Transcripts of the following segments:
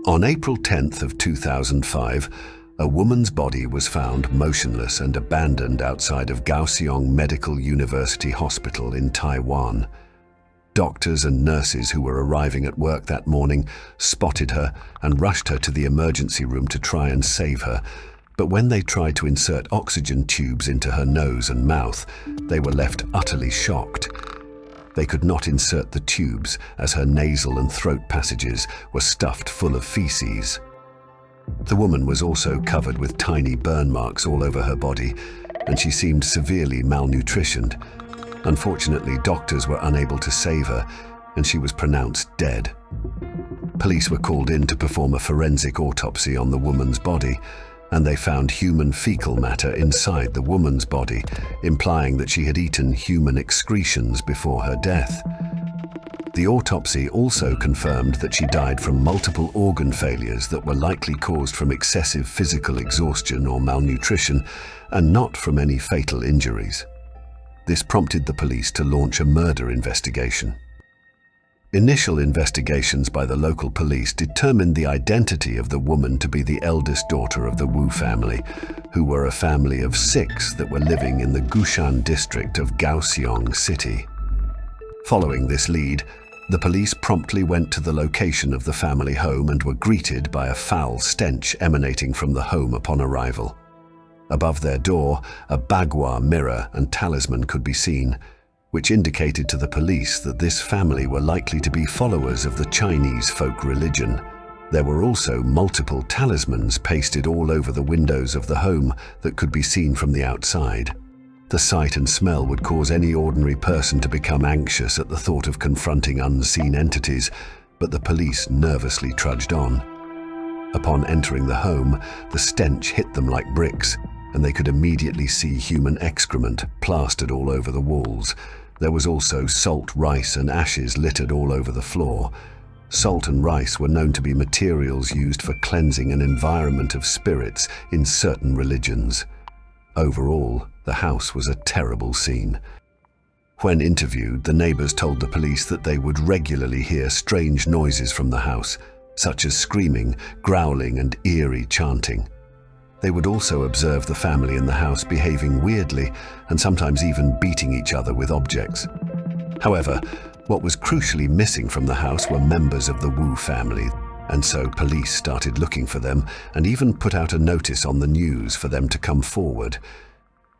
On April 10th of 2005, a woman's body was found motionless and abandoned outside of Kaohsiung Medical University Hospital in Taiwan. Doctors and nurses who were arriving at work that morning spotted her and rushed her to the emergency room to try and save her. But when they tried to insert oxygen tubes into her nose and mouth, they were left utterly shocked. They could not insert the tubes as her nasal and throat passages were stuffed full of feces. The woman was also covered with tiny burn marks all over her body, and she seemed severely malnutritioned. Unfortunately, doctors were unable to save her, and she was pronounced dead. Police were called in to perform a forensic autopsy on the woman's body, and they found human fecal matter inside the woman's body, implying that she had eaten human excretions before her death. The autopsy also confirmed that she died from multiple organ failures that were likely caused from excessive physical exhaustion or malnutrition, and not from any fatal injuries. This prompted the police to launch a murder investigation. Initial investigations by the local police determined the identity of the woman to be the eldest daughter of the Wu family, who were a family of 6 that were living in the Gushan district of Kaohsiung City. Following this lead, the police promptly went to the location of the family home and were greeted by a foul stench emanating from the home upon arrival. Above their door, a bagua mirror and talisman could be seen, which indicated to the police that this family were likely to be followers of the Chinese folk religion. There were also multiple talismans pasted all over the windows of the home that could be seen from the outside. The sight and smell would cause any ordinary person to become anxious at the thought of confronting unseen entities, but the police nervously trudged on. Upon entering the home, the stench hit them like bricks, and they could immediately see human excrement plastered all over the walls. There was also salt, rice, and ashes littered all over the floor. Salt and rice were known to be materials used for cleansing an environment of spirits in certain religions. Overall, the house was a terrible scene. When interviewed, the neighbors told the police that they would regularly hear strange noises from the house, such as screaming, growling, and eerie chanting. They would also observe the family in the house behaving weirdly and sometimes even beating each other with objects. However, what was crucially missing from the house were members of the Wu family, and so police started looking for them and even put out a notice on the news for them to come forward.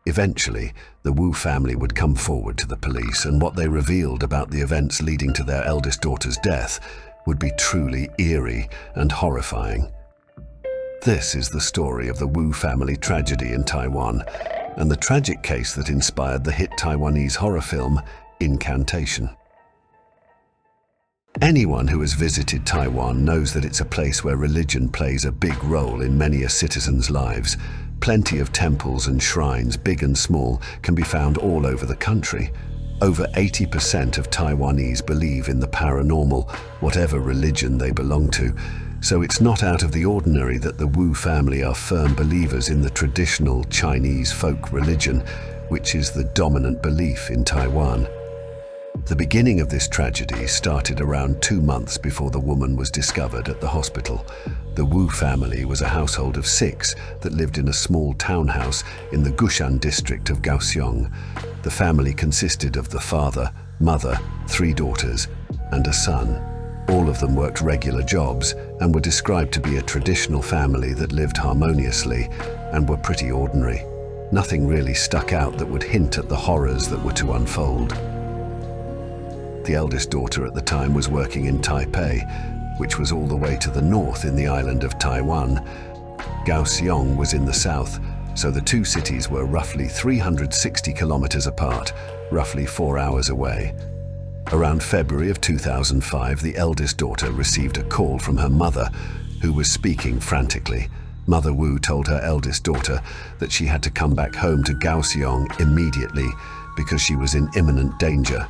Eventually, the Wu family would come forward to the police, and what they revealed about the events leading to their eldest daughter's death would be truly eerie and horrifying. This is the story of the Wu family tragedy in Taiwan, and the tragic case that inspired the hit Taiwanese horror film, Incantation. Anyone who has visited Taiwan knows that it's a place where religion plays a big role in many a citizen's lives. Plenty of temples and shrines, big and small, can be found all over the country. Over 80% of Taiwanese believe in the paranormal, whatever religion they belong to. So it's not out of the ordinary that the Wu family are firm believers in the traditional Chinese folk religion, which is the dominant belief in Taiwan. The beginning of this tragedy started around 2 months before the woman was discovered at the hospital. The Wu family was a household of 6 that lived in a small townhouse in the Gushan district of Kaohsiung. The family consisted of the father, mother, 3 daughters, and a son. All of them worked regular jobs and were described to be a traditional family that lived harmoniously and were pretty ordinary. Nothing really stuck out that would hint at the horrors that were to unfold. The eldest daughter at the time was working in Taipei, which was all the way to the north in the island of Taiwan. Kaohsiung was in the south, so the 2 cities were roughly 360 kilometers apart, roughly 4 hours away. Around February of 2005, the eldest daughter received a call from her mother, who was speaking frantically. Mother Wu told her eldest daughter that she had to come back home to Kaohsiung immediately because she was in imminent danger.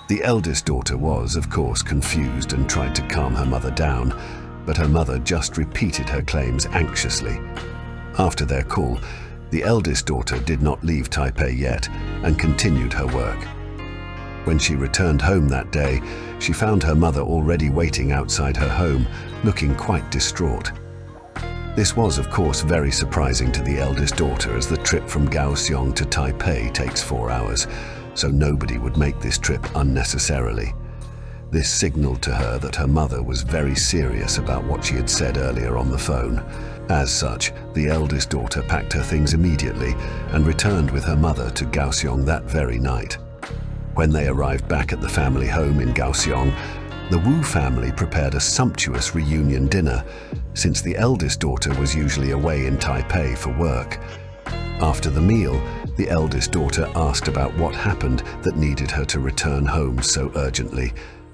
The eldest daughter was, of course, confused and tried to calm her mother down, but her mother just repeated her claims anxiously. After their call, the eldest daughter did not leave Taipei yet and continued her work. When she returned home that day, she found her mother already waiting outside her home, looking quite distraught. This was, of course, very surprising to the eldest daughter, as the trip from Kaohsiung to Taipei takes 4 hours, so nobody would make this trip unnecessarily. This signaled to her that her mother was very serious about what she had said earlier on the phone. As such, the eldest daughter packed her things immediately and returned with her mother to Kaohsiung that very night. When they arrived back at the family home in Kaohsiung, the Wu family prepared a sumptuous reunion dinner, since the eldest daughter was usually away in Taipei for work. After the meal, the eldest daughter asked about what happened that needed her to return home so urgently.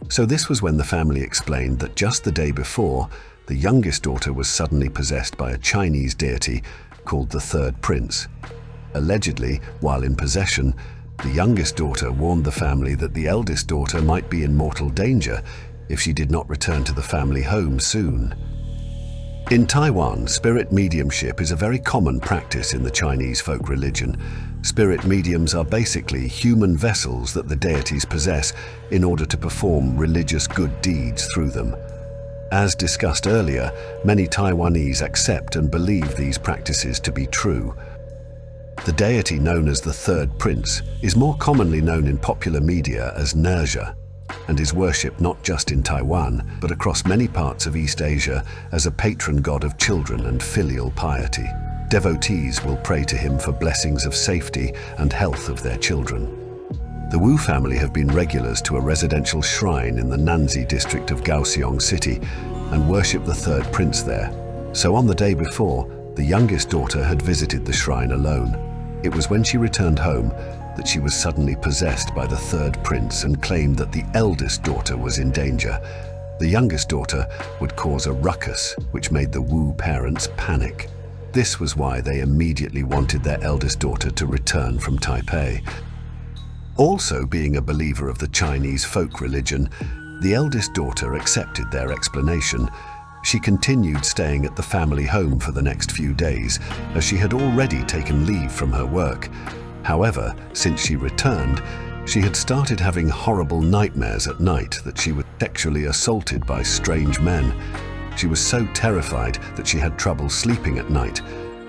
So this was when the family explained that just the day before, the youngest daughter was suddenly possessed by a Chinese deity called the Third Prince. Allegedly, while in possession, the youngest daughter warned the family that the eldest daughter might be in mortal danger if she did not return to the family home soon. In Taiwan, spirit mediumship is a very common practice in the Chinese folk religion. Spirit mediums are basically human vessels that the deities possess in order to perform religious good deeds through them. As discussed earlier, many Taiwanese accept and believe these practices to be true. The deity known as the Third Prince is more commonly known in popular media as Nerja, and is worshipped not just in Taiwan, but across many parts of East Asia as a patron god of children and filial piety. Devotees will pray to him for blessings of safety and health of their children. The Wu family have been regulars to a residential shrine in the Nanzi district of Kaohsiung City and worship the Third Prince there. So on the day before, the youngest daughter had visited the shrine alone. It was when she returned home that she was suddenly possessed by the Third Prince and claimed that the eldest daughter was in danger. The youngest daughter would cause a ruckus, which made the Wu parents panic. This was why they immediately wanted their eldest daughter to return from Taipei. Also, being a believer of the Chinese folk religion, the eldest daughter accepted their explanation. She continued staying at the family home for the next few days, as she had already taken leave from her work. However, since she returned, she had started having horrible nightmares at night that she was sexually assaulted by strange men. She was so terrified that she had trouble sleeping at night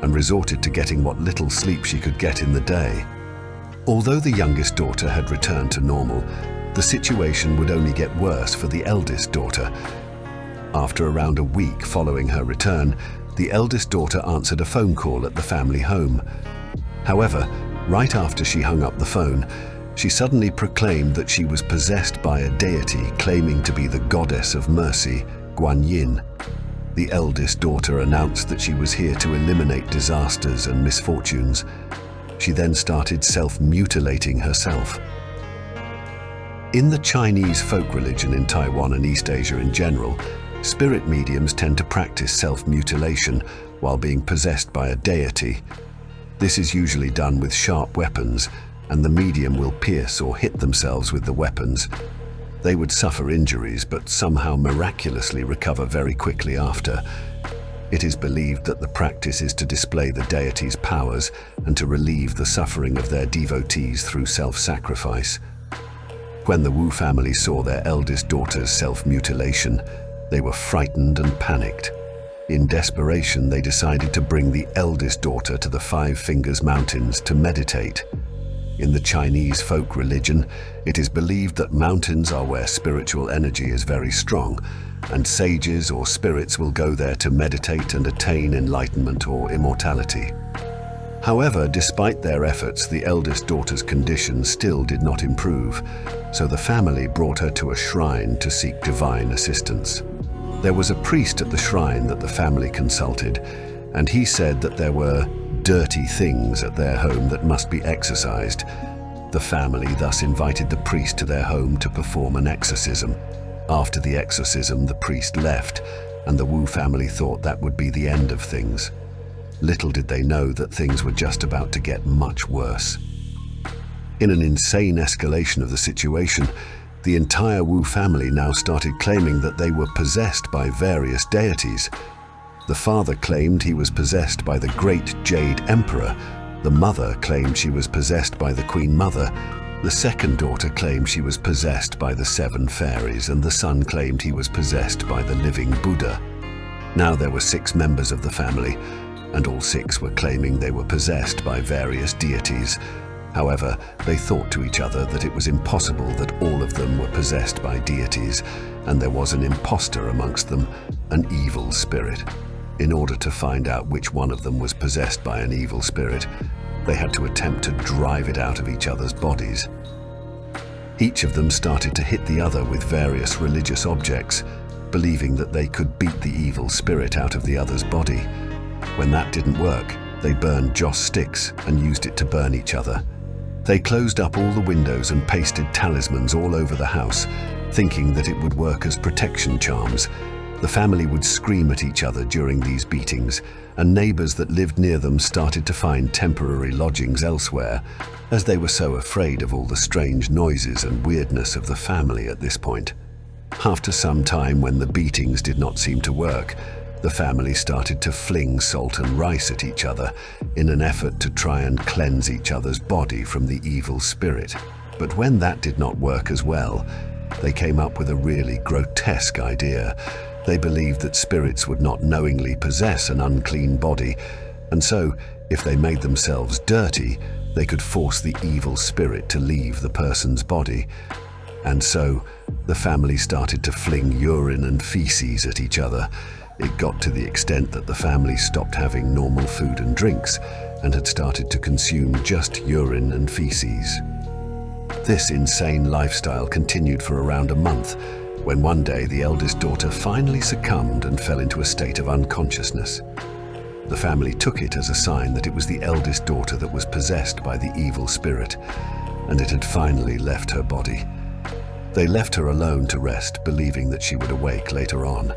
and resorted to getting what little sleep she could get in the day. Although the youngest daughter had returned to normal, the situation would only get worse for the eldest daughter. After around a week following her return, the eldest daughter answered a phone call at the family home. However, right after she hung up the phone, she suddenly proclaimed that she was possessed by a deity claiming to be the goddess of mercy, Guan Yin. The eldest daughter announced that she was here to eliminate disasters and misfortunes. She then started self-mutilating herself. In the Chinese folk religion in Taiwan and East Asia in general, spirit mediums tend to practice self-mutilation while being possessed by a deity. This is usually done with sharp weapons, and the medium will pierce or hit themselves with the weapons. They would suffer injuries, but somehow miraculously recover very quickly after. It is believed that the practice is to display the deity's powers and to relieve the suffering of their devotees through self-sacrifice. When the Wu family saw their eldest daughter's self-mutilation, they were frightened and panicked. In desperation, they decided to bring the eldest daughter to the Five Fingers Mountains to meditate. In the Chinese folk religion, it is believed that mountains are where spiritual energy is very strong, and sages or spirits will go there to meditate and attain enlightenment or immortality. However, despite their efforts, the eldest daughter's condition still did not improve, so the family brought her to a shrine to seek divine assistance. There was a priest at the shrine that the family consulted, and he said that there were dirty things at their home that must be exorcised. The family thus invited the priest to their home to perform an exorcism. After the exorcism, the priest left, and the Wu family thought that would be the end of things. Little did they know that things were just about to get much worse. In an insane escalation of the situation, the entire Wu family now started claiming that they were possessed by various deities. The father claimed he was possessed by the Great Jade Emperor, the mother claimed she was possessed by the Queen Mother, The second daughter claimed she was possessed by the 7 fairies, and the son claimed he was possessed by the living Buddha. Now there were 6 members of the family, and all 6 were claiming they were possessed by various deities. However, they thought to each other that it was impossible that all of them were possessed by deities, and there was an imposter amongst them, an evil spirit. In order to find out which one of them was possessed by an evil spirit, they had to attempt to drive it out of each other's bodies. Each of them started to hit the other with various religious objects, believing that they could beat the evil spirit out of the other's body. When that didn't work, they burned joss sticks and used it to burn each other. They closed up all the windows and pasted talismans all over the house, thinking that it would work as protection charms. The family would scream at each other during these beatings, and neighbors that lived near them started to find temporary lodgings elsewhere, as they were so afraid of all the strange noises and weirdness of the family at this point. After some time, when the beatings did not seem to work, the family started to fling salt and rice at each other in an effort to try and cleanse each other's body from the evil spirit. But when that did not work as well, they came up with a really grotesque idea. They believed that spirits would not knowingly possess an unclean body, and so, if they made themselves dirty, they could force the evil spirit to leave the person's body. And so, the family started to fling urine and feces at each other. It got to the extent that the family stopped having normal food and drinks and had started to consume just urine and feces. This insane lifestyle continued for around a month, when one day the eldest daughter finally succumbed and fell into a state of unconsciousness. The family took it as a sign that it was the eldest daughter that was possessed by the evil spirit, and it had finally left her body. They left her alone to rest, believing that she would awake later on.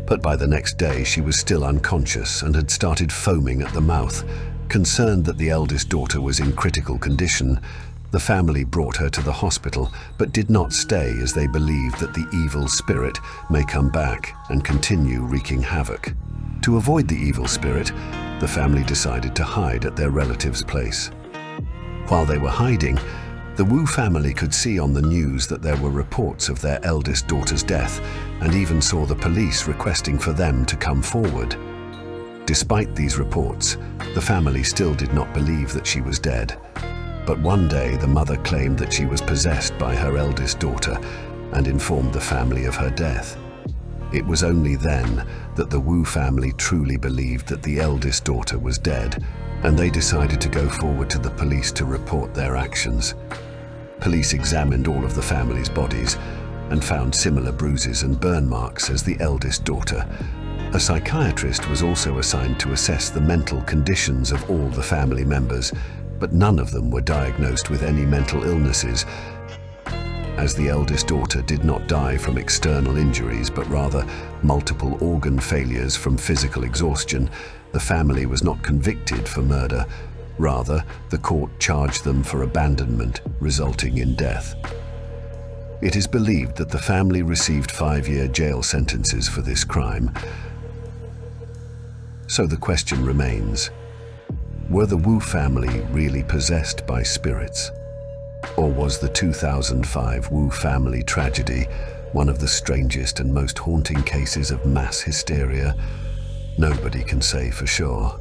But by the next day, she was still unconscious and had started foaming at the mouth. Concerned that the eldest daughter was in critical condition, the family brought her to the hospital, but did not stay, as they believed that the evil spirit may come back and continue wreaking havoc. To avoid the evil spirit, the family decided to hide at their relative's place. While they were hiding, the Wu family could see on the news that there were reports of their eldest daughter's death, and even saw the police requesting for them to come forward. Despite these reports, the family still did not believe that she was dead. But one day, the mother claimed that she was possessed by her eldest daughter and informed the family of her death. It was only then that the Wu family truly believed that the eldest daughter was dead, and they decided to go forward to the police to report their actions. Police examined all of the family's bodies and found similar bruises and burn marks as the eldest daughter. A psychiatrist was also assigned to assess the mental conditions of all the family members, but none of them were diagnosed with any mental illnesses. As the eldest daughter did not die from external injuries, but rather multiple organ failures from physical exhaustion, the family was not convicted for murder. Rather, the court charged them for abandonment, resulting in death. It is believed that the family received 5-year jail sentences for this crime. So the question remains, were the Wu family really possessed by spirits? Or was the 2005 Wu family tragedy one of the strangest and most haunting cases of mass hysteria? Nobody can say for sure.